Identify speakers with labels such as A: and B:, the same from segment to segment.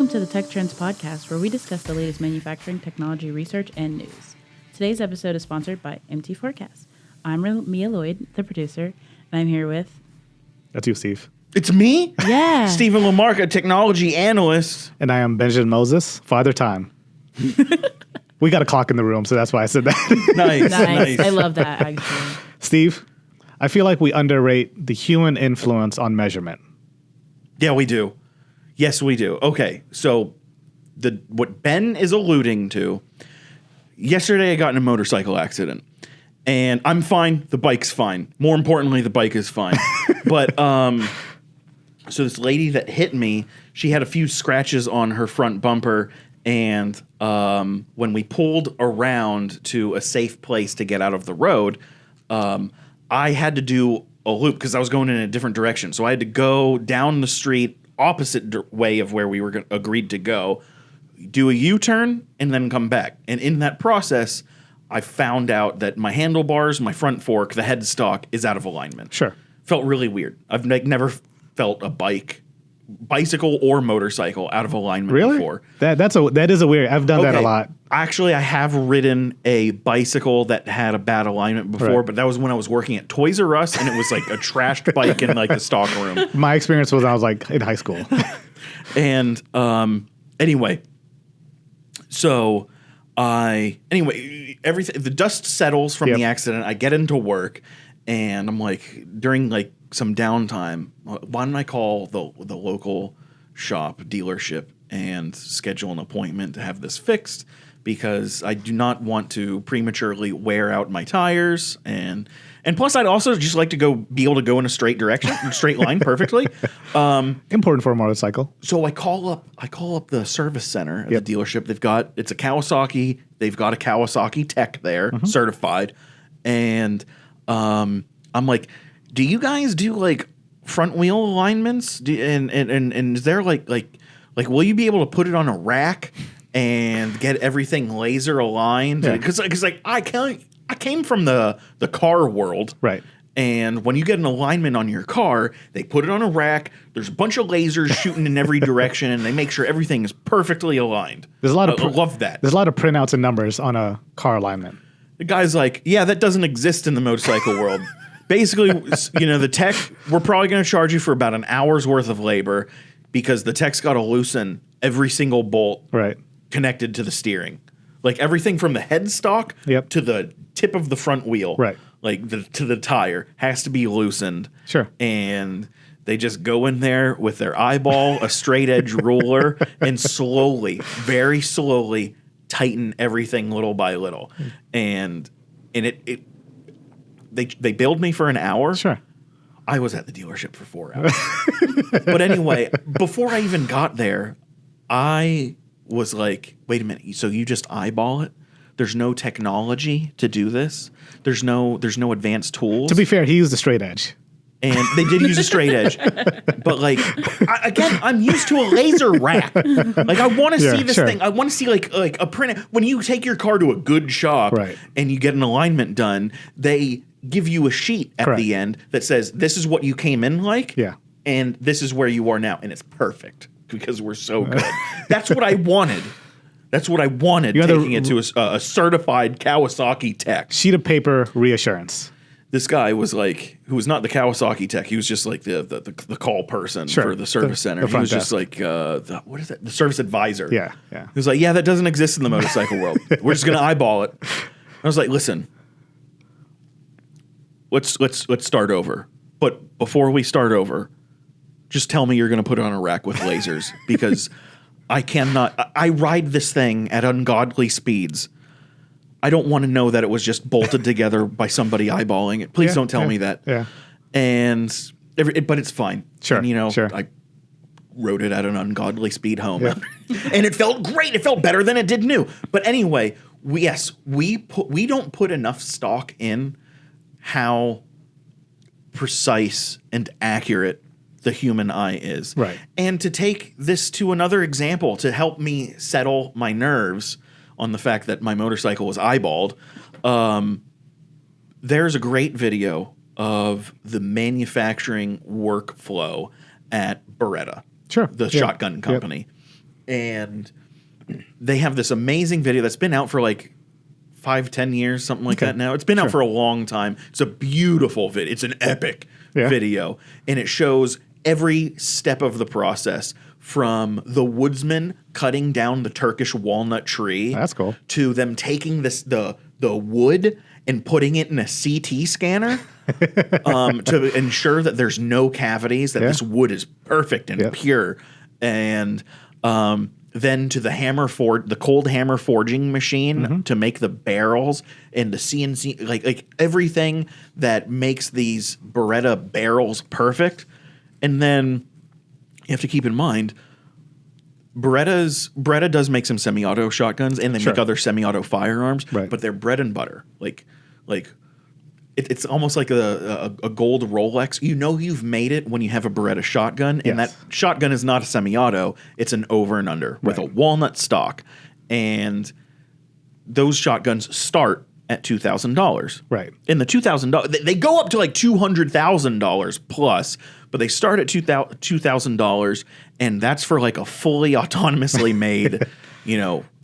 A: Welcome to the Tech Trends Podcast, where we discuss the latest manufacturing, technology, research, and news. Today's episode is sponsored by MT Forecast. I'm Mia Lloyd, the producer, and I'm here with...
B: That's you, Steve.
C: It's me?
A: Yeah.
C: Stephen Lamarck, a technology analyst.
B: And I am Benjamin Moses, Father Time. We got a clock in the room, so that's why I said that.
C: Nice.
A: I love that, actually.
B: Steve, I feel like we underrate the human influence on measurement.
C: Yeah, we do. Yes, we do. Okay, so what Ben is alluding to, yesterday I got in a motorcycle accident. And I'm fine. The bike's fine. More importantly, the bike is fine. But so this lady that hit me, she had a few scratches on her front bumper. And when we pulled around to a safe place to get out of the road, I had to do a loop because I was going in a different direction. So I had to go down the street opposite way of where we were agreed to go, do a U-turn, and then come back. And in that process, I found out that my handlebars, my front fork, the headstock is out of alignment.
B: Sure.
C: Felt really weird. I've never felt a bicycle or motorcycle out of alignment before.
B: That is a weird. I've done that a lot.
C: Actually, I have ridden a bicycle that had a bad alignment before,
B: Right.
C: but that was when I was working at Toys R Us, and it was like a trashed bike in like the stock room.
B: My experience was I was like in high school.
C: And anyway, so everything, the dust settles from the accident. I get into work, and I'm like, during like some downtime, why don't I call the local shop dealership and schedule an appointment to have this fixed, because I do not want to prematurely wear out my tires, and plus I'd also just like to be able to go in a straight line perfectly.
B: Important for a motorcycle.
C: So I call up the service center at the dealership. It's a Kawasaki. They've got a Kawasaki tech there, certified. And I'm like, do you guys do like front wheel alignments? And is there like will you be able to put it on a rack and get everything laser aligned? Because like I came from the car world.
B: Right.
C: And when you get an alignment on your car, they put it on a rack. There's a bunch of lasers shooting in every direction, and they make sure everything is perfectly aligned.
B: There's a lot of
C: I love that.
B: There's a lot of printouts and numbers on a car alignment.
C: The guy's like, yeah, that doesn't exist in the motorcycle world. Basically, the tech, we're probably going to charge you for about an hour's worth of labor, because the tech's got to loosen every single bolt connected to the steering. Like everything from the headstock to the tip of the front wheel, like to the tire, has to be loosened.
B: Sure.
C: And they just go in there with their eyeball, a straight edge ruler, and slowly, very slowly, tighten everything little by little. And they billed me for an hour.
B: Sure.
C: I was at the dealership for 4 hours. But anyway, before I even got there, I was like, wait a minute, so you just eyeball it? There's no technology to do this? There's no advanced tools?
B: To be fair, he used a straight edge.
C: And they did use a straight edge. But like, again, I'm used to a laser rack. Like, I want to see this thing. I want to see like a print. When you take your car to a good shop and you get an alignment done, they give you a sheet at the end that says, this is what you came in like, and this is where you are now. And it's perfect because we're so good. That's what I wanted. That's what I wanted, taking it to a certified Kawasaki tech.
B: Sheet of paper reassurance.
C: This guy was like, who was not the Kawasaki tech. He was just like the call person for the service center. He was just like, what is that? The service advisor.
B: Yeah.
C: He was like, yeah, that doesn't exist in the motorcycle world. We're just going to eyeball it. I was like, listen, let's start over. But before we start over, just tell me you're going to put it on a rack with lasers, because I cannot. I ride this thing at ungodly speeds. I don't want to know that it was just bolted together by somebody eyeballing it. Please don't tell me that.
B: Yeah.
C: But it's fine.
B: Sure.
C: And, I rode it at an ungodly speed home. Yeah. And it felt great. It felt better than it did new. But anyway, we don't put enough stock in how precise and accurate the human eye is.
B: Right.
C: And to take this to another example to help me settle my nerves on the fact that my motorcycle was eyeballed, there's a great video of the manufacturing workflow at Beretta, the shotgun company. and they have this amazing video that's been out for like 5-10 years, something like that now. It's been out for a long time. It's a beautiful video. It's an epic video. And it shows every step of the process from the woodsman cutting down the Turkish walnut tree.
B: That's cool.
C: To them taking the wood and putting it in a CT scanner to ensure that there's no cavities, that this wood is perfect and pure. And then to the cold hammer forging machine to make the barrels and the CNC, like everything that makes these Beretta barrels perfect. And then you have to keep in mind, Beretta does make some semi-auto shotguns, and they make other semi-auto firearms, but they're bread and butter. It's almost like a gold Rolex. You know you've made it when you have a Beretta shotgun, and that shotgun is not a semi-auto. It's an over and under with a walnut stock. And those shotguns start at $2,000.
B: Right.
C: And the $2,000, they go up to like $200,000 plus, but they start at $2,000, and that's for like a fully autonomously made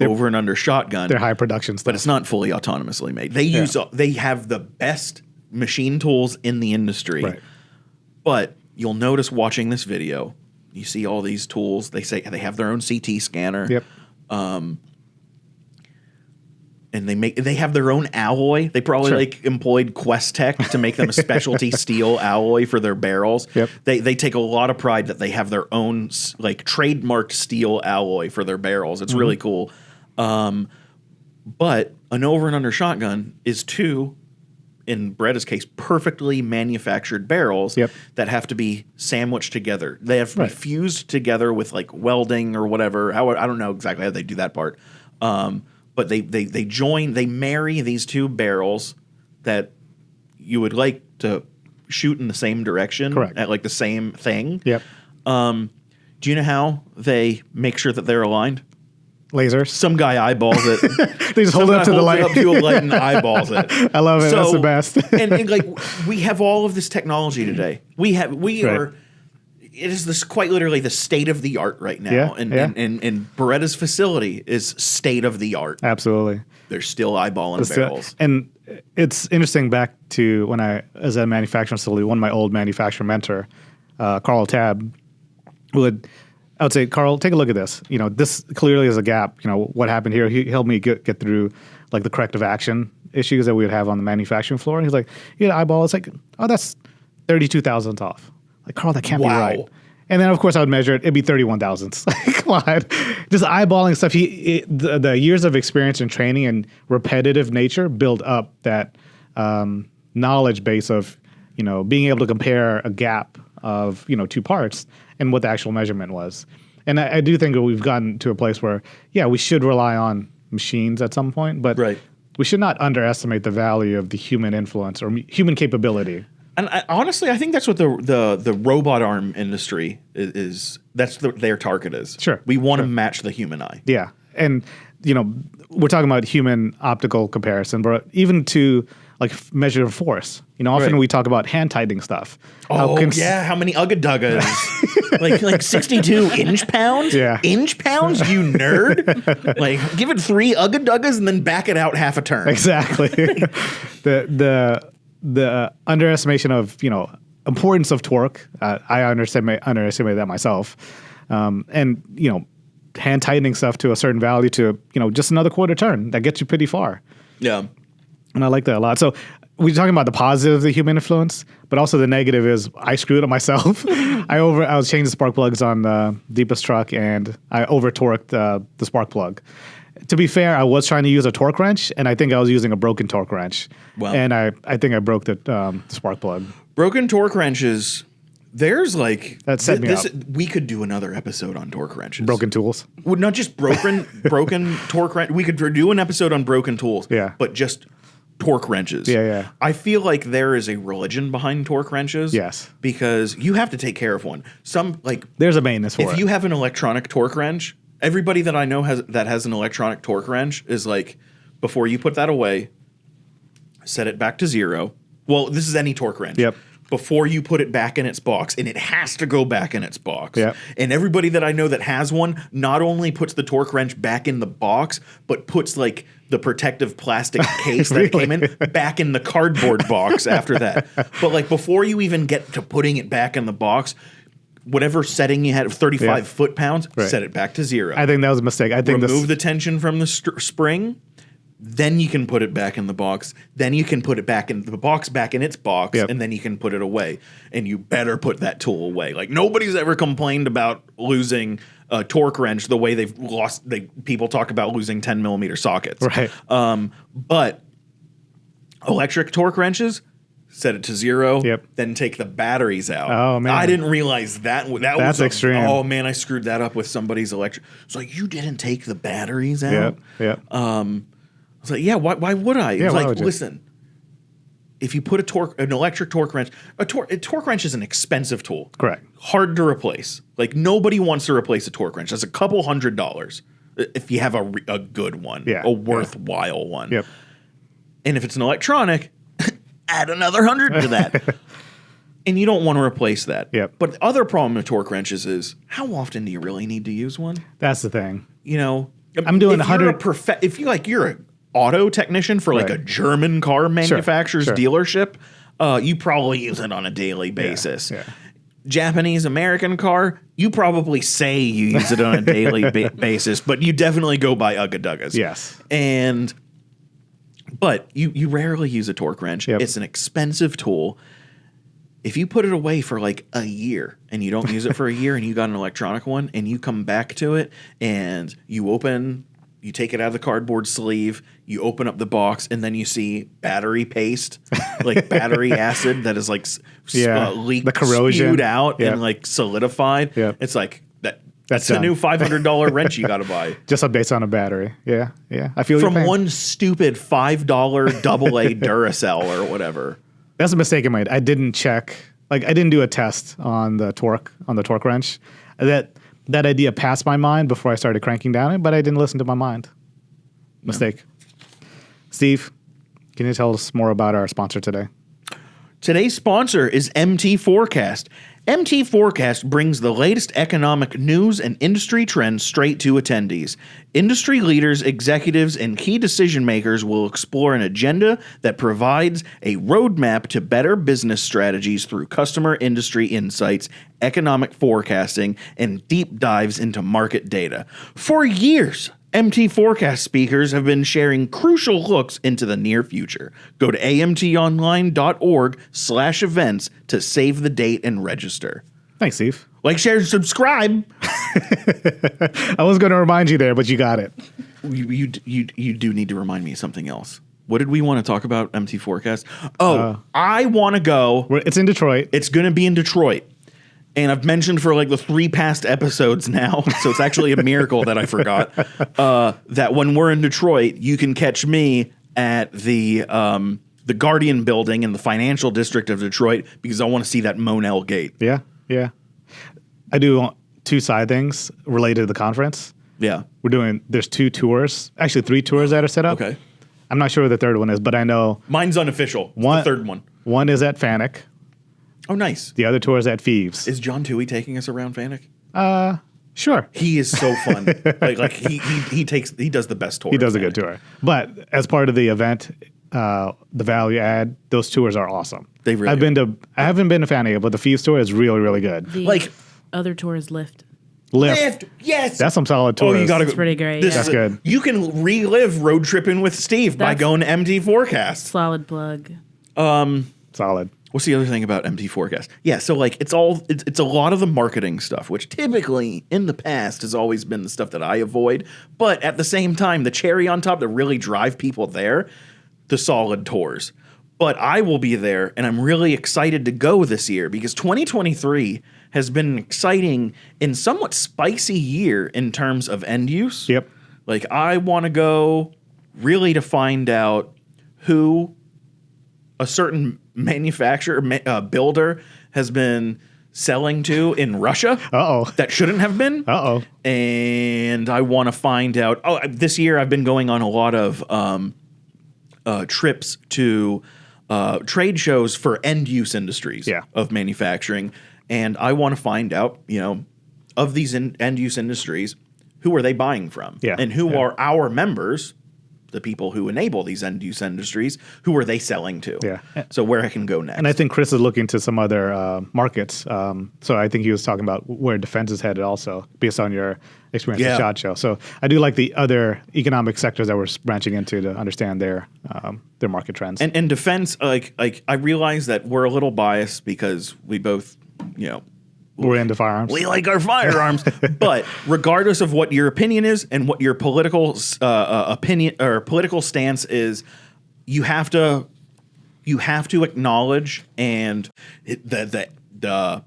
C: over and under shotgun.
B: They're high production stuff.
C: But it's not fully autonomously made. They have the best machine tools in the industry.
B: Right.
C: But you'll notice watching this video, you see all these tools. They say they have their own CT scanner.
B: Yep.
C: And they have their own alloy. They probably employed Quest Tech to make them a specialty steel alloy for their barrels.
B: Yep.
C: They take a lot of pride that they have their own trademarked steel alloy for their barrels. It's really cool. But an over and under shotgun is two, in Beretta's case, perfectly manufactured barrels that have to be sandwiched together. They have to be fused together with like welding or whatever. I don't know exactly how they do that part. But they marry these two barrels that you would like to shoot in the same direction at like the same thing.
B: Yep.
C: Do you know how they make sure that they're aligned?
B: Lasers.
C: Some guy eyeballs it.
B: They just hold it up to the light.
C: Up to a light and eyeballs it.
B: I love it. That's the best.
C: and like we have all of this technology today. We are. It is this quite literally the state of the art right now, and Beretta's facility is state of the art.
B: Absolutely,
C: they're still eyeballing barrels.
B: And it's interesting. Back to when I was at a manufacturing facility, one of my old manufacturing mentor, Carl Tab, I would say, Carl, take a look at this. This clearly is a gap. What happened here? He helped me get through like the corrective action issues that we would have on the manufacturing floor. And he's like, eyeball. It's like, oh, that's 32 thousandths off. Like, Carl, that can't be right. And then, of course, I would measure it. It'd be 31 thousandths. Come on. Just eyeballing stuff. The years of experience and training and repetitive nature build up that knowledge base of, being able to compare a gap of, two parts and what the actual measurement was. And I do think that we've gotten to a place where, we should rely on machines at some point, but we should not underestimate the value of the human influence or human capability.
C: And honestly, I think that's what the robot arm industry is. That's their target is.
B: Sure.
C: We want to match the human eye.
B: Yeah. And, we're talking about human optical comparison, but even to like measure force. Often we talk about hand tightening stuff.
C: Oh, how many ugga-duggas? like 62 inch pounds?
B: Yeah.
C: Inch pounds, you nerd? Like, give it 3 ugga-duggas and then back it out half a turn.
B: Exactly. The underestimation of, importance of torque, I underestimate that myself. And, hand tightening stuff to a certain value to, just another quarter turn, that gets you pretty far.
C: Yeah.
B: And I like that a lot. So we're talking about the positive of the human influence, but also the negative is I screwed up myself. I was changing spark plugs on the Deepest truck, and I over torqued the spark plug. To be fair, I was trying to use a torque wrench, and I think I was using a broken torque wrench. Wow. And I think I broke the spark plug.
C: Broken torque wrenches, there's like...
B: That set me up.
C: We could do another episode on torque wrenches.
B: Broken tools.
C: Well, not just broken torque wrench. We could do an episode on broken tools.
B: Yeah.
C: But just torque wrenches.
B: Yeah.
C: I feel like there is a religion behind torque wrenches.
B: Yes.
C: Because you have to take care of one.
B: There's a maintenance for it.
C: If you have an electronic torque wrench... Everybody that I know has an electronic torque wrench is like, before you put that away, set it back to 0. Well, this is any torque wrench.
B: Yep.
C: before you put it back in its box, and it has to go back in its box.
B: Yep.
C: And everybody that I know that has one not only puts the torque wrench back in the box, but puts like the protective plastic case that came in back in the cardboard box after that. But like before you even get to putting it back in the box, whatever setting you had of 35 foot-pounds, set it back to 0.
B: I think that was a mistake. I think
C: remove the tension from the spring. Then you can put it back in the box. Then you can put it back in the box, back in its box, and then you can put it away. And you better put that tool away. Like nobody's ever complained about losing a torque wrench the way they've lost. People talk about losing 10 millimeter sockets,
B: right?
C: But electric torque wrenches, set it to 0. Then take the batteries out.
B: Oh man,
C: I didn't realize that
B: that's
C: was
B: extreme.
C: Oh man, I screwed that up with somebody's electric. It's like you didn't take the batteries out.
B: Yep.
C: I was like, yeah, why would I?
B: Yeah,
C: It's
B: why
C: like,
B: would you?
C: listen, if you put an electric torque wrench, a torque wrench is an expensive tool.
B: Correct.
C: Hard to replace. Like nobody wants to replace a torque wrench. That's a couple $100 if you have a good one, a worthwhile one.
B: Yep.
C: And if it's an electronic, add another $100 to that. And you don't want to replace that.
B: Yep.
C: But the other problem with torque wrenches is how often do you really need to use one?
B: That's the thing.
C: You know,
B: I'm doing
C: if
B: 100.
C: if you're a auto technician for like a German car manufacturer's dealership, you probably use it on a daily basis.
B: Yeah.
C: Japanese American car, you probably say you use it on a daily basis, but you definitely go by Ugga-Duggas.
B: Yes.
C: But you rarely use a torque wrench.
B: Yep.
C: It's an expensive tool. If you put it away for like a year and you don't use it for a year and you got an electronic one and you come back to it and you take it out of the cardboard sleeve, you open up the box, and then you see battery paste, like battery acid that is like leaked,
B: the corrosion
C: spewed out and like solidified.
B: Yep.
C: It's like that's a new $500 wrench you got to buy.
B: Just based on a battery. Yeah. I feel
C: from one stupid $5 AA Duracell or whatever.
B: That's a mistake I made. I didn't check. Like I didn't do a test on the torque wrench. That idea passed my mind before I started cranking down it, but I didn't listen to my mind. Mistake. Steve, can you tell us more about our sponsor today?
C: Today's sponsor is MT Forecast. MT Forecast brings the latest economic news and industry trends straight to attendees. Industry leaders, executives, and key decision makers will explore an agenda that provides a roadmap to better business strategies through customer industry insights, economic forecasting, and deep dives into market data. For years, MT Forecast speakers have been sharing crucial looks into the near future. Go to amtonline.org/events to save the date and register.
B: Thanks, Steve.
C: Like, share, subscribe.
B: I was going to remind you there, but you got it.
C: You do need to remind me of something else. What did we want to talk about, MT Forecast? I want to go.
B: It's in Detroit.
C: It's going to be in Detroit. And I've mentioned for like the 3 past episodes now, so it's actually a miracle that I forgot, that when we're in Detroit, you can catch me at the Guardian building in the financial district of Detroit because I want to see that Monell gate.
B: Yeah. I do 2 side things related to the conference.
C: Yeah.
B: There's 2 tours, actually 3 tours that are set up.
C: Okay.
B: I'm not sure what the third one is, but I know.
C: Mine's unofficial. It's the third one.
B: One is at Fanuc.
C: Oh, nice.
B: The other tour is at Thieves.
C: Is John Toohey taking us around Fanuc?
B: Sure.
C: He is so fun. like he does the best tour.
B: He does a good tour. But as part of the event, the value add, those tours are awesome.
C: They really
B: I haven't been to Fanuc, but the Thieves tour is really, really good.
A: The other tour is Lift.
C: Lift, yes.
B: That's some solid tours.
C: Oh, you got to go.
A: It's pretty great.
B: That's good.
C: You can relive road tripping with Steve by going to MT Forecast.
A: Solid plug.
B: Solid.
C: What's the other thing about MT Forecast? Yeah, so like it's a lot of the marketing stuff, which typically in the past has always been the stuff that I avoid. But at the same time, the cherry on top that really drive people there, the solid tours. But I will be there, and I'm really excited to go this year because 2023 has been an exciting and somewhat spicy year in terms of end use.
B: Yep.
C: Like I want to go really to find out who a certain manufacturer, builder has been selling to in Russia. That shouldn't have been. And I want to find out. This year I've been going on a lot of trips to trade shows for end use industries of manufacturing, and I want to find out, of these end use industries, who are they buying from, and who are our members, the people who enable these end use industries, who are they selling to? So where I can go next.
B: And I think Chris is looking to some other markets. So I think he was talking about where defense is headed also, based on your experience at SHOT Show. So I do like the other economic sectors that we're branching into to understand their market trends.
C: And defense, like I realize that we're a little biased because we both,
B: we're into firearms.
C: We like our firearms, but regardless of what your opinion is and what your political opinion or political stance is, you have to acknowledge and the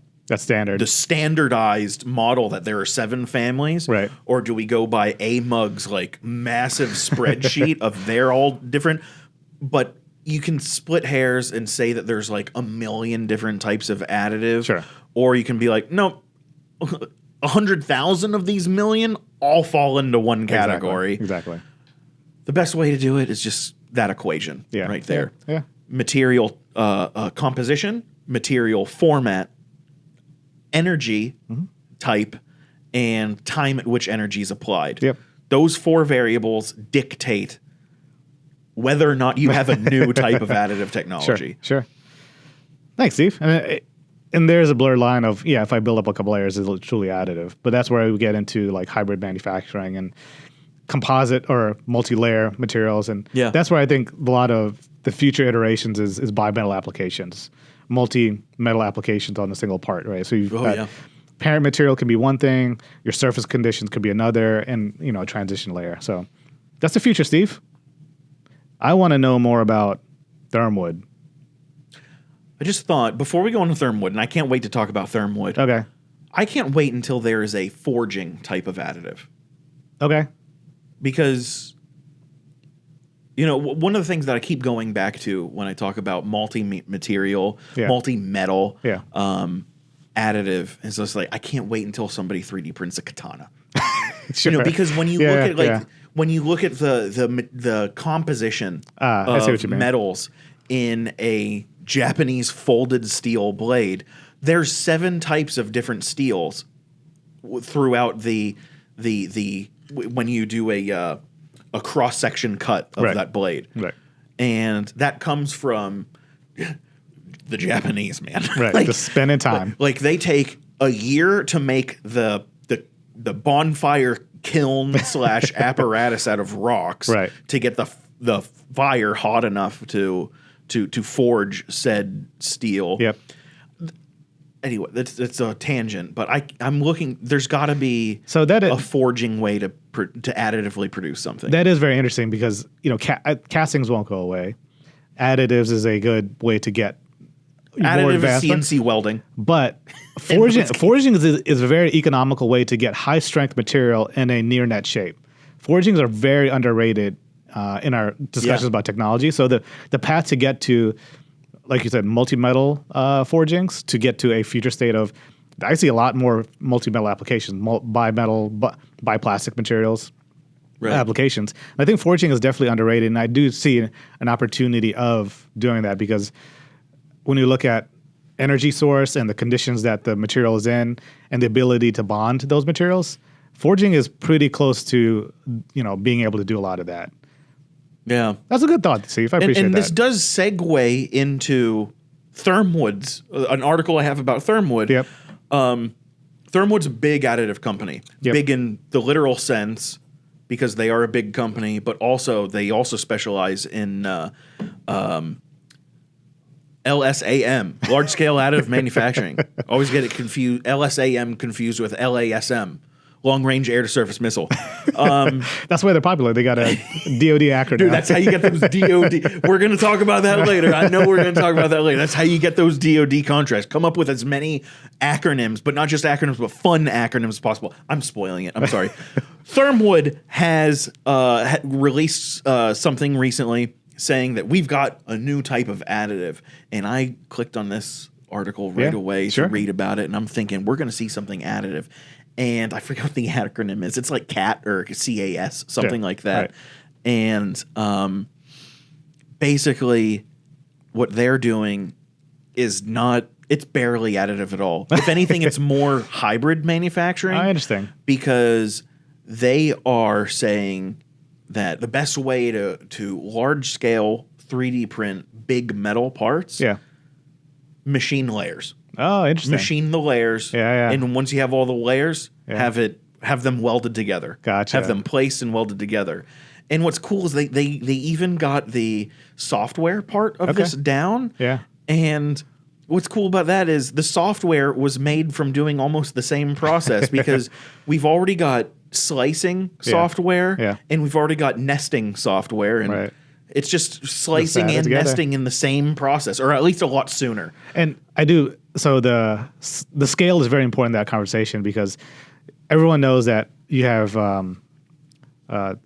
C: standardized model that there are 7 families,
B: right?
C: Or do we go by Mug's like massive spreadsheet of they're all different, but you can split hairs and say that there's like a million different types of additive.
B: Sure.
C: Or you can be like, no, 100,000 of these million all fall into one category.
B: Exactly.
C: The best way to do it is just that equation right there.
B: Yeah.
C: Material composition, material format, energy type, and time at which energy is applied.
B: Yep.
C: Those 4 variables dictate whether or not you have a new type of additive technology.
B: Sure. Thanks, Steve. And there's a blurred line of, if I build up a couple layers, it's truly additive. But that's where we get into like hybrid manufacturing and composite or multi-layer materials. And that's where I think a lot of the future iterations is bimetal applications, multi-metal applications on a single part, right? So you've got parent material can be one thing, your surface conditions could be another, and a transition layer. So that's the future, Steve. I want to know more about Thermwood.
C: I just thought, before we go on to Thermwood, and I can't wait to talk about Thermwood.
B: Okay.
C: I can't wait until there is a forging type of additive.
B: Okay.
C: Because, one of the things that I keep going back to when I talk about multi-material, multi-metal additive is just like, I can't wait until somebody 3D prints a katana.
B: Sure.
C: Because when you look at when you look at the composition of metals in a Japanese folded steel blade, there's 7 types of different steels throughout the when you do a cross section cut of that blade,
B: right? And
C: that comes from the Japanese, man.
B: Right, like, just spending time.
C: Like they take a year to make the bonfire kiln / apparatus out of rocks,
B: right,
C: to get the fire hot enough to forge said steel.
B: Yep.
C: Anyway, it's a tangent, but I'm looking. There's got to be
B: a
C: forging way to additively produce something.
B: That is very interesting because castings won't go away. Additives is a good way to get
C: additive is CNC welding,
B: but forging is a very economical way to get high strength material in a near net shape. Forgings are very underrated in our discussions about technology. So the path to get to, like you said, multi-metal forgings, to get to a future state of, I see a lot more multi-metal applications, bimetal, biplastic materials applications. And I think forging is definitely underrated, and I do see an opportunity of doing that because when you look at energy source and the conditions that the material is in and the ability to bond those materials, forging is pretty close to being able to do a lot of that.
C: Yeah.
B: That's a good thought, Steve. I appreciate that.
C: And this does segue into Thermwood's, an article I have about Thermwood.
B: Yep.
C: Thermwood's a big additive company.
B: Yep.
C: Big in the literal sense because they are a big company, but also they also specialize in LSAM, large scale additive manufacturing. Always get it confused, LSAM confused with LASM. Long range air to surface missile.
B: That's why they're popular. They got a DoD acronym.
C: Dude, that's how you get those DoD. We're going to talk about that later. I know we're going to talk about that later. That's how you get those DoD contracts. Come up with as many acronyms, but not just acronyms, but fun acronyms as possible. I'm spoiling it. I'm sorry. Thermwood has released something recently saying that we've got a new type of additive. And I clicked on this article right away to read about it. And I'm thinking, we're going to see something additive. And I forget what the acronym is. It's like CAT or CAS, something like that. Right. And basically, what they're doing is not. It's barely additive at all. If anything, it's more hybrid manufacturing.
B: I understand.
C: Because they are saying that the best way to large scale 3D print big metal parts, machine layers.
B: Oh, interesting.
C: Machine the layers.
B: Yeah.
C: And once you have all the layers, have them welded together.
B: Gotcha.
C: Have them placed and welded together. And what's cool is they even got the software part of this down.
B: Yeah.
C: And what's cool about that is the software was made from doing almost the same process because we've already got slicing software and we've already got nesting software. And it's just slicing and nesting in the same process, or at least a lot sooner.
B: And I do. So the scale is very important in that conversation because everyone knows that you have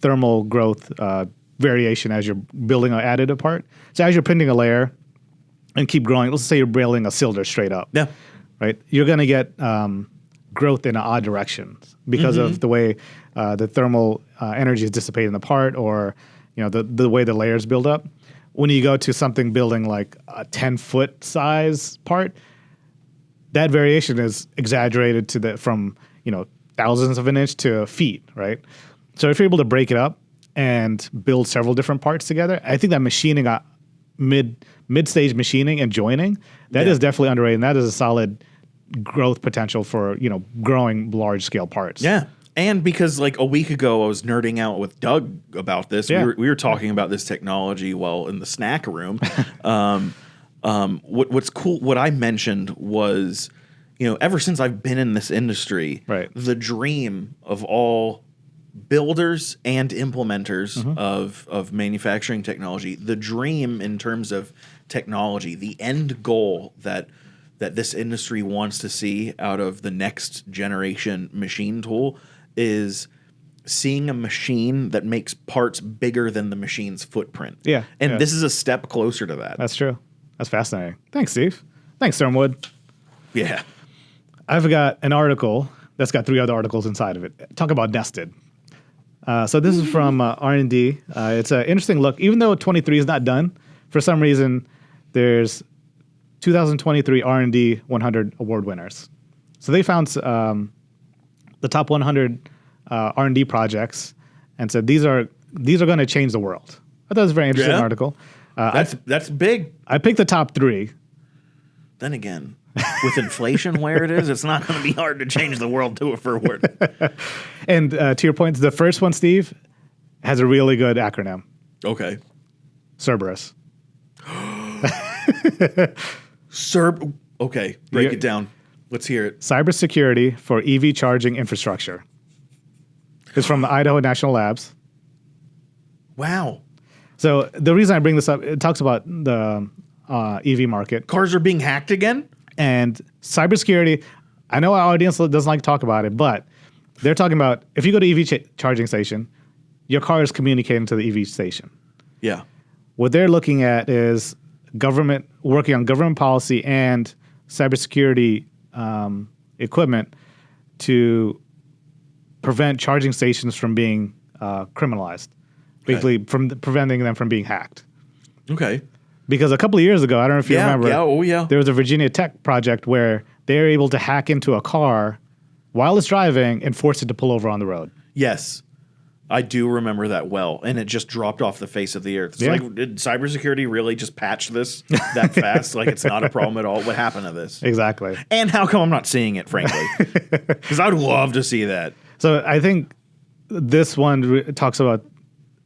B: thermal growth variation as you're building an additive part. So as you're printing a layer and keep growing, let's say you're building a cylinder straight up.
C: Yeah.
B: Right? You're going to get growth in odd directions because of the way the thermal energy is dissipated in the part, or the way the layers build up. When you go to something building like a 10-foot size part, that variation is exaggerated to from thousands of an inch to feet, right? So if you're able to break it up and build several different parts together, I think that machining, mid-stage machining and joining, that is definitely underrated. And that is a solid growth potential for growing large scale parts.
C: Yeah. And because like a week ago I was nerding out with Doug about this.
B: Yeah.
C: We were talking about this technology in the snack room. What's cool, what I mentioned was, ever since I've been in this industry, the dream of all builders and implementers of manufacturing technology, the dream in terms of technology, the end goal that this industry wants to see out of the next generation machine tool is seeing a machine that makes parts bigger than the machine's footprint.
B: Yeah.
C: And this is a step closer to that.
B: That's true. That's fascinating. Thanks, Steve. Thanks, Thermwood.
C: Yeah.
B: I've got an article that's got 3 other articles inside of it. Talk about nested. So this is from R&D. It's an interesting look. Even though 23 is not done, for some reason, there's 2023 R&D 100 award winners. So they found the top 100 R&D projects and said these are going to change the world. I thought it was a very interesting article.
C: That's big.
B: I picked the top 3.
C: Then again, with inflation where it is, it's not going to be hard to change the world to a forward.
B: And to your point, the first one, Steve, has a really good acronym.
C: Okay.
B: Cerberus.
C: Okay, break it down. Let's hear it.
B: Cybersecurity for EV charging infrastructure. It's from the Idaho National Labs.
C: Wow.
B: So the reason I bring this up, it talks about the EV market.
C: Cars are being hacked again?
B: And cybersecurity, I know our audience doesn't like to talk about it, but they're talking about if you go to EV charging station, your car is communicating to the EV station.
C: Yeah.
B: What they're looking at is government working on government policy and cybersecurity equipment to prevent charging stations from being criminalized, basically from preventing them from being hacked.
C: Okay.
B: Because a couple of years ago, I don't know if you remember,
C: there
B: was a Virginia Tech project where they were able to hack into a car while it's driving and force it to pull over on the road.
C: Yes. I do remember that well, and it just dropped off the face of the earth. It's like, did cybersecurity really just patch this that fast? Like, it's not a problem at all. What happened to this?
B: Exactly.
C: And how come I'm not seeing it, frankly? Because I would love to see that.
B: So I think this one talks about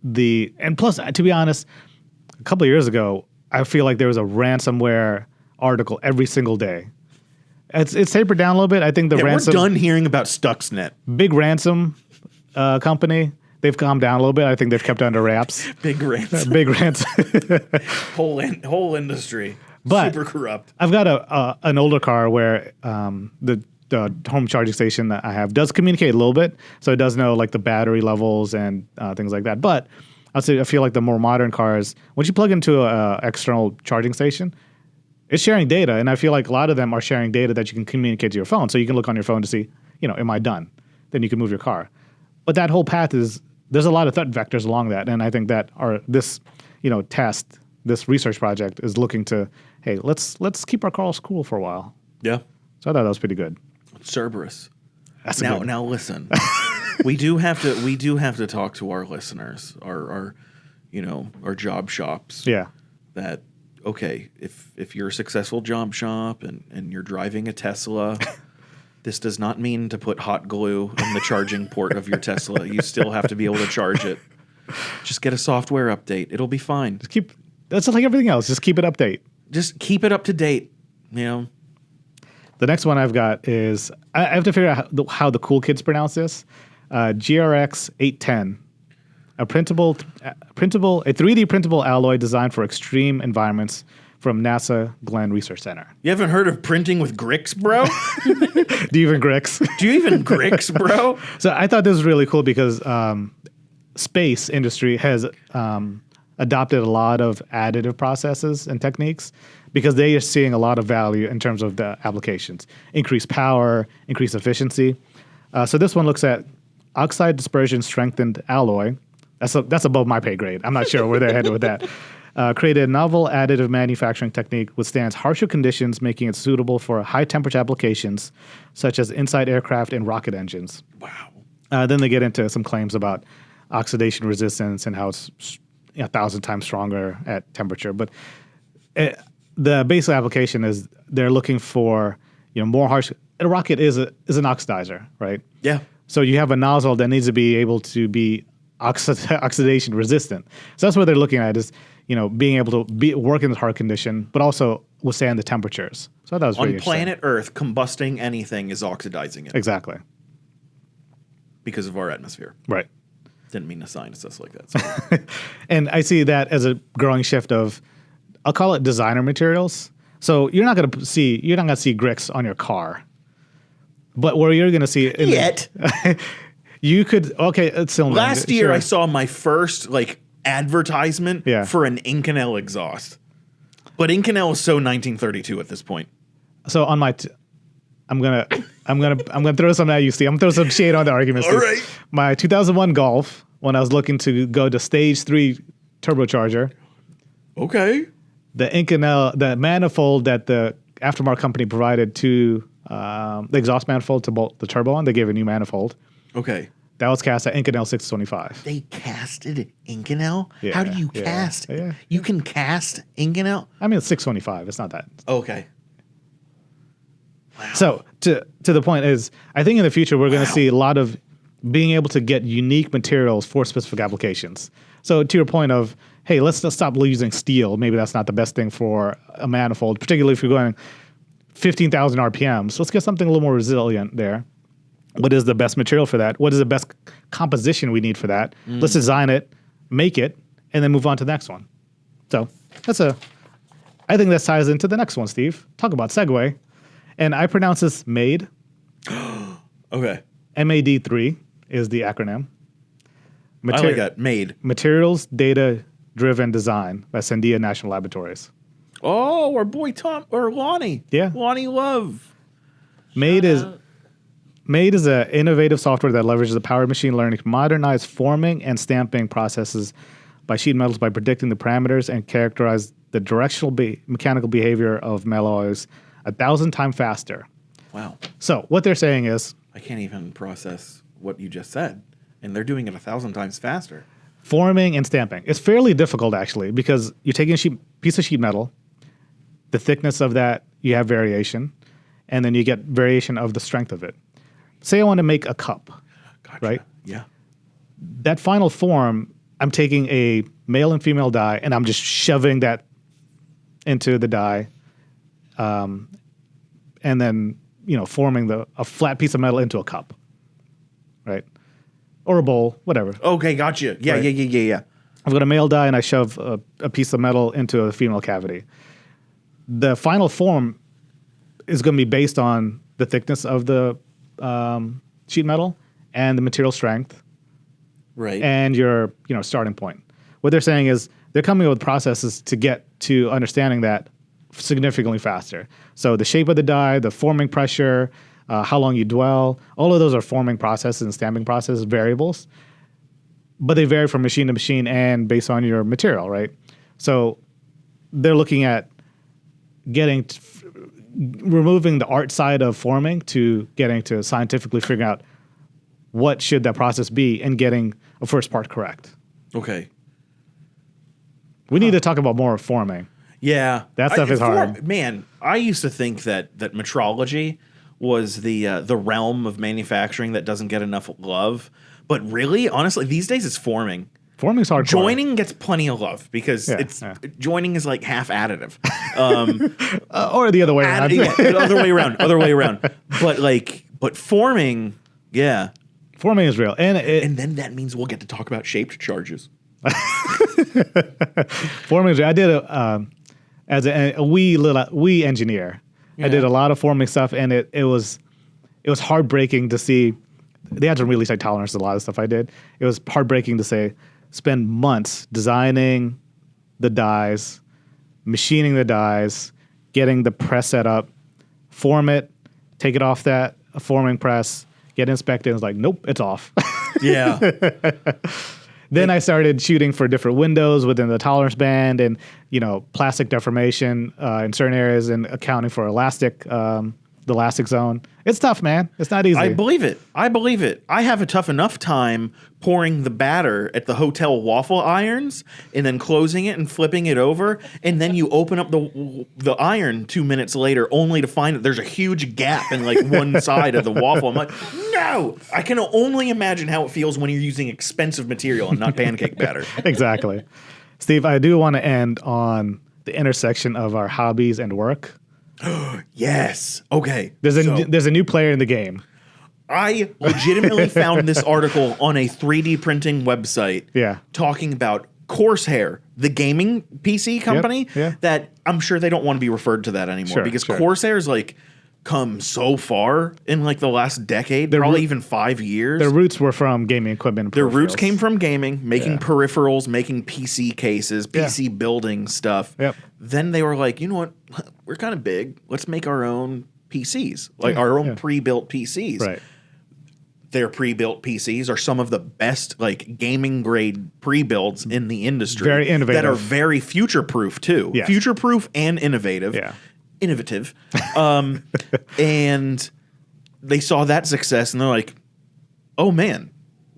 B: and plus, to be honest, a couple of years ago, I feel like there was a ransomware article every single day. It's tapered down a little bit. I think
C: we're done hearing about Stuxnet.
B: Big ransom company. They've calmed down a little bit. I think they've kept it under wraps.
C: Big ransom.
B: Big ransom.
C: whole industry.
B: But
C: super corrupt.
B: I've got an older car where the home charging station that I have does communicate a little bit, so it does know like the battery levels and things like that. But I feel like the more modern cars, once you plug into an external charging station, it's sharing data, and I feel like a lot of them are sharing data that you can communicate to your phone, so you can look on your phone to see, am I done? Then you can move your car. But that whole path there's a lot of threat vectors along that, and I think that this test this research project is looking to, hey, let's keep our corals cool for a while.
C: Yeah.
B: So I thought that was pretty good.
C: Cerberus.
B: That's
C: Now listen. we do have to talk to our listeners, our job shops.
B: Yeah.
C: That okay, if you're a successful job shop and you're driving a Tesla, this does not mean to put hot glue in the charging port of your Tesla. You still have to be able to charge it. Just get a software update. It'll be fine.
B: That's like everything else. Just keep it update.
C: Just keep it up to date.
B: The next one I've got is I have to figure out how the cool kids pronounce this. GRX 810, a 3D printable alloy designed for extreme environments from NASA Glenn Research Center.
C: You haven't heard of printing with Grix, bro?
B: Do you even Grix?
C: Do you even Grix, bro?
B: So I thought this was really cool because space industry has adopted a lot of additive processes and techniques because they are seeing a lot of value in terms of the applications. Increased power, increased efficiency. So this one looks at oxide dispersion strengthened alloy. That's above my pay grade. I'm not sure where they're headed with that. Created a novel additive manufacturing technique withstands harsher conditions, making it suitable for high temperature applications such as inside aircraft and rocket engines.
C: Wow.
B: Then they get into some claims about oxidation resistance and how it's 1,000 times stronger at temperature. But the basic application is they're looking for more harsh. A rocket is an oxidizer, right?
C: Yeah.
B: So you have a nozzle that needs to be able to be oxidation resistant. So that's what they're looking at is being able to work in this hard condition, but also withstand the temperatures. So that was really
C: on planet Earth, combusting anything is oxidizing it.
B: Exactly.
C: Because of our atmosphere.
B: Right.
C: Didn't mean to science us like that. So.
B: And I see that as a growing shift of, I'll call it designer materials. So you're not going to see Grix on your car, but where you're going to see it
C: Yet.
B: You could, it's still
C: last year I saw my first advertisement for an Inconel exhaust. But Inconel is so 1932 at this point.
B: So on my I'm gonna throw something at you, Steve. I'm gonna throw some shade on the argument, Steve.
C: All right.
B: My 2001 Golf, when I was looking to go to stage 3 turbocharger.
C: Okay.
B: The Inconel, the manifold that the aftermarket company provided to the exhaust manifold to bolt the turbo on, they gave a new manifold.
C: Okay.
B: That was cast at Inconel 625.
C: They casted Inconel?
B: Yeah,
C: How do you cast?
B: Yeah.
C: You can cast Inconel?
B: I mean, it's 625. It's not that.
C: Okay. Wow.
B: So to the point is, I think in the future we're going to see a lot of being able to get unique materials for specific applications. So to your point of, hey, let's just stop using steel. Maybe that's not the best thing for a manifold, particularly if you're going 15,000 RPMs. Let's get something a little more resilient there. What is the best material for that? What is the best composition we need for that? Let's design it, make it, and then move on to the next one. So I think that ties into the next one, Steve. Talk about segue. And I pronounce this MADE.
C: Okay.
B: MAD3 is the acronym.
C: I like that. MADE.
B: Materials Data Driven Design by Sandia National Laboratories.
C: Oh, our boy Tom or Lonnie.
B: Yeah.
C: Lonnie Love.
B: MADE is an innovative software that leverages the power of machine learning to modernize forming and stamping processes by sheet metals by predicting the parameters and characterize the directional mechanical behavior of metal alloys 1,000 times faster.
C: Wow.
B: So what they're saying is,
C: I can't even process what you just said, and they're doing it 1,000 times faster.
B: forming and stamping. It's fairly difficult actually because you're taking a piece of sheet metal, the thickness of that, you have variation, and then you get variation of the strength of it. Say I want to make a cup,
C: Gotcha.
B: right?
C: Yeah.
B: That final form, I'm taking a male and female die and I'm just shoving that into the die, and then forming a flat piece of metal into a cup, right? Or a bowl, whatever.
C: Okay, gotcha. Yeah,
B: Right.
C: yeah.
B: I've got a male die and I shove a piece of metal into a female cavity. The final form is going to be based on the thickness of the sheet metal and the material strength,
C: Right.
B: and your starting point. What they're saying is they're coming up with processes to get to understanding that significantly faster. So the shape of the die, the forming pressure, how long you dwell, all of those are forming processes and stamping processes variables, but they vary from machine to machine and based on your material, right? So they're looking at removing the art side of forming to getting to scientifically figuring out what should that process be and getting a first part correct.
C: Okay.
B: We need to talk about more of forming.
C: Yeah.
B: That stuff is hard.
C: Man, I used to think that metrology was the realm of manufacturing that doesn't get enough love. But really, honestly, these days it's forming.
B: Forming's hardcore.
C: Joining gets plenty of love because joining is like half additive.
B: Or the other way around.
C: Other way around. But forming, yeah.
B: Forming is real.
C: And then that means we'll get to talk about shaped charges.
B: Forming is real. I did as a wee engineer. Yeah. I did a lot of forming stuff, and it was heartbreaking to see. They had some really tight tolerances, a lot of stuff I did. It was heartbreaking to spend months designing the dies, machining the dies, getting the press set up, form it, take it off that forming press, get inspected, and it's like, nope, it's off.
C: Yeah.
B: Then I started shooting for different windows within the tolerance band and, plastic deformation in certain areas and accounting for the elastic zone. It's tough, man. It's not easy.
C: I believe it. I have a tough enough time pouring the batter at the hotel waffle irons and then closing it and flipping it over. And then you open up the iron 2 minutes later only to find that there's a huge gap in like one side of the waffle. I'm like, no! I can only imagine how it feels when you're using expensive material and not pancake batter.
B: Exactly. Steve, I do want to end on the intersection of our hobbies and work.
C: Yes. Okay.
B: There's a new player in the game.
C: I legitimately found this article on a 3D printing website.
B: Yeah.
C: Talking about Corsair, the gaming PC company.
B: Yep.
C: That I'm sure they don't want to be referred to that anymore because Corsair's like come so far in like the last decade, probably even 5 years.
B: Their roots were from gaming equipment.
C: Their roots came from gaming, making peripherals, making PC cases, PC building stuff.
B: Yep.
C: Then they were like, you know what? We're kind of big. Let's make our own PCs, like our own pre-built PCs.
B: Right.
C: Their pre-built PCs are some of the best like gaming grade pre-builds in the industry.
B: Very innovative.
C: That are very future-proof too.
B: Yes.
C: Future-proof and innovative.
B: Yeah.
C: Innovative. And they saw that success and they're like, oh man,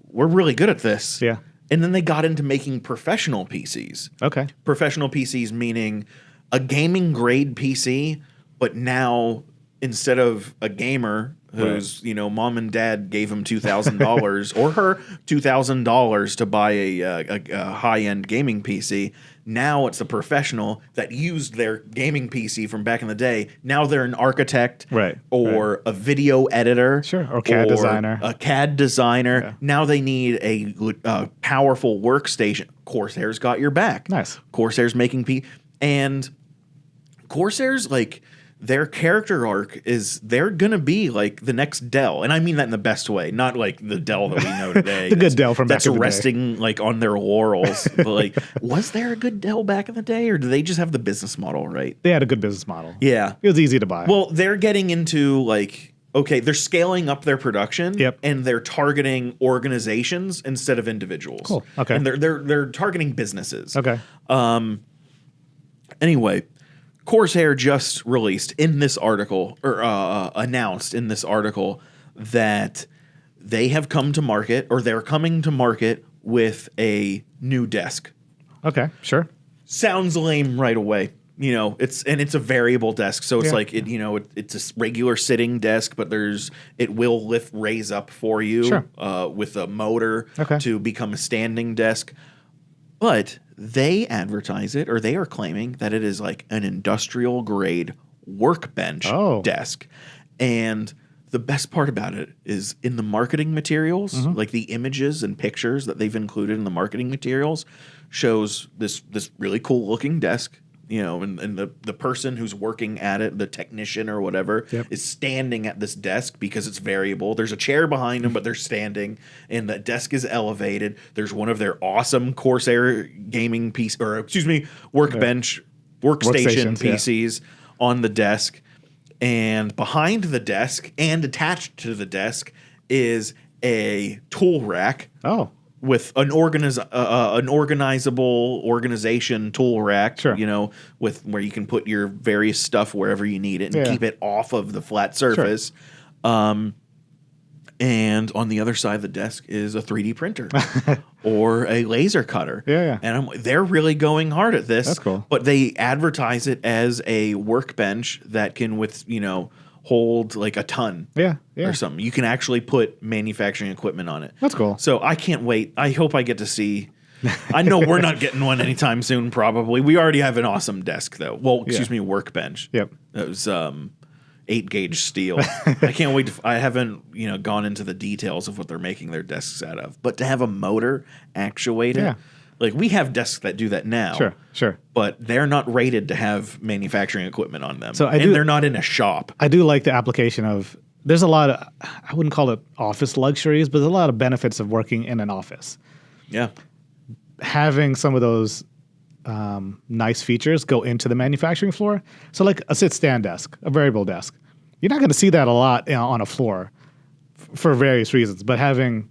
C: we're really good at this.
B: Yeah.
C: And then they got into making professional PCs.
B: Okay.
C: Professional PCs meaning a gaming grade PC, but now instead of a gamer whose mom and dad gave him $2,000 or her $2,000 to buy a high end gaming PC. Now it's a professional that used their gaming PC from back in the day. Now they're an architect, or a video editor,
B: or CAD designer.
C: A CAD designer. Yeah. Now they need a powerful workstation. Corsair's got your back.
B: Nice.
C: Corsair's making and Corsair's like. Their character arc is they're going to be like the next Dell. And I mean that in the best way, not like the Dell that we know today.
B: The good Dell from back in the day.
C: That's resting like on their laurels. But like, was there a good Dell back in the day or do they just have the business model right?
B: They had a good business model.
C: Yeah.
B: It was easy to buy.
C: Well, they're getting into like, okay, they're scaling up their production and they're targeting organizations instead of individuals.
B: Cool. Okay.
C: And they're targeting businesses.
B: Okay.
C: Anyway, Corsair just released in this article, or announced in this article, that they have come to market, or they're coming to market with a new desk.
B: Okay, sure.
C: Sounds lame right away. It's a variable desk, so it's like it's a regular sitting desk, but it will raise up for you with a motor to become a standing desk. But they advertise it, or they are claiming that it is like an industrial grade workbench desk. And the best part about it is in the marketing materials, like the images and pictures that they've included in the marketing materials shows this really cool looking desk. And the person who's working at it, the technician or whatever, is standing at this desk because it's variable. There's a chair behind them, but they're standing, and the desk is elevated. There's one of their awesome Corsair gaming workstation PCs on the desk. And behind the desk and attached to the desk is a tool rack.
B: Oh.
C: with an organizable organization tool rack,
B: Sure.
C: you know, with where you can put your various stuff wherever you need it and
B: Yeah.
C: keep it off of the flat surface. And on the other side of the desk is a 3D printer or a laser cutter.
B: Yeah.
C: And they're really going hard at this.
B: That's cool.
C: But they advertise it as a workbench that can hold like a ton
B: Yeah.
C: or something. You can actually put manufacturing equipment on it.
B: That's cool.
C: So I can't wait. I hope I get to see. I know we're not getting one anytime soon, probably. We already have an awesome desk, though. Well, excuse me, workbench.
B: Yep.
C: It was 8-gauge steel. I can't wait. I haven't gone into the details of what they're making their desks out of. But to have a motor actuate it,
B: Yeah.
C: like we have desks that do that now.
B: Sure.
C: But they're not rated to have manufacturing equipment on them.
B: So
C: they're not in a shop.
B: I do like the application of. There's a lot of, I wouldn't call it office luxuries, but there's a lot of benefits of working in an office.
C: Yeah.
B: Having some of those nice features go into the manufacturing floor. So like a sit-stand desk, a variable desk. You're not going to see that a lot on a floor for various reasons. But having,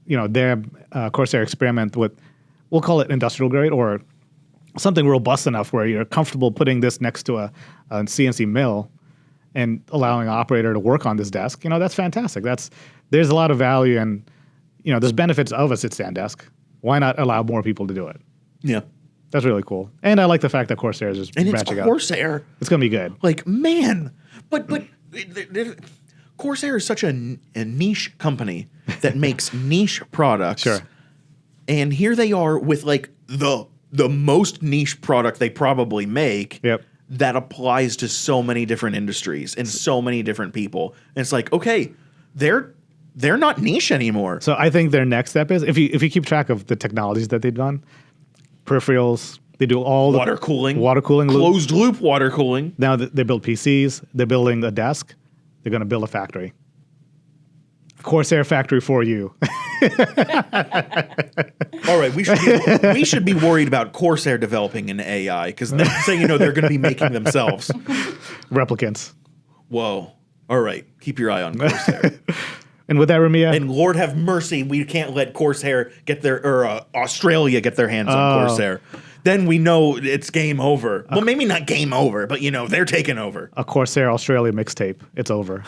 B: their Corsair experiment with, we'll call it industrial grade or something robust enough where you're comfortable putting this next to a CNC mill and allowing an operator to work on this desk, that's fantastic. There's a lot of value and, there's benefits of a sit-stand desk. Why not allow more people to do it?
C: Yeah.
B: That's really cool. And I like the fact that Corsair is just branching out.
C: Corsair.
B: It's going to be good.
C: Like, man. But Corsair is such a niche company that makes niche products.
B: Sure.
C: And here they are with like the most niche product they probably make.
B: Yep.
C: That applies to so many different industries and so many different people. And it's like, okay, they're not niche anymore.
B: So I think their next step is, if you keep track of the technologies that they've done, peripherals, they do all
C: water cooling,
B: closed
C: loop water cooling.
B: Now they build PCs, they're building a desk, they're going to build a factory. Corsair factory for you.
C: All right, we should be worried about Corsair developing an AI because next thing you know, they're going to be making themselves
B: Replicants.
C: Whoa! All right, keep your eye on Corsair.
B: And with that, Ramia,
C: and Lord have mercy, we can't let Corsair Australia get their hands on Corsair. Then we know it's game over. Well, maybe not game over, but they're taking over.
B: A Corsair Australia mixtape. It's over.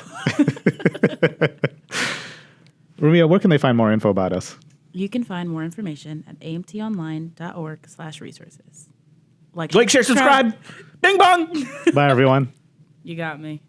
B: Ramia, where can they find more info about us?
A: You can find more information at amtonline.org/resources.
C: Like, share, subscribe. Bing bong.
B: Bye, everyone.
A: You got me.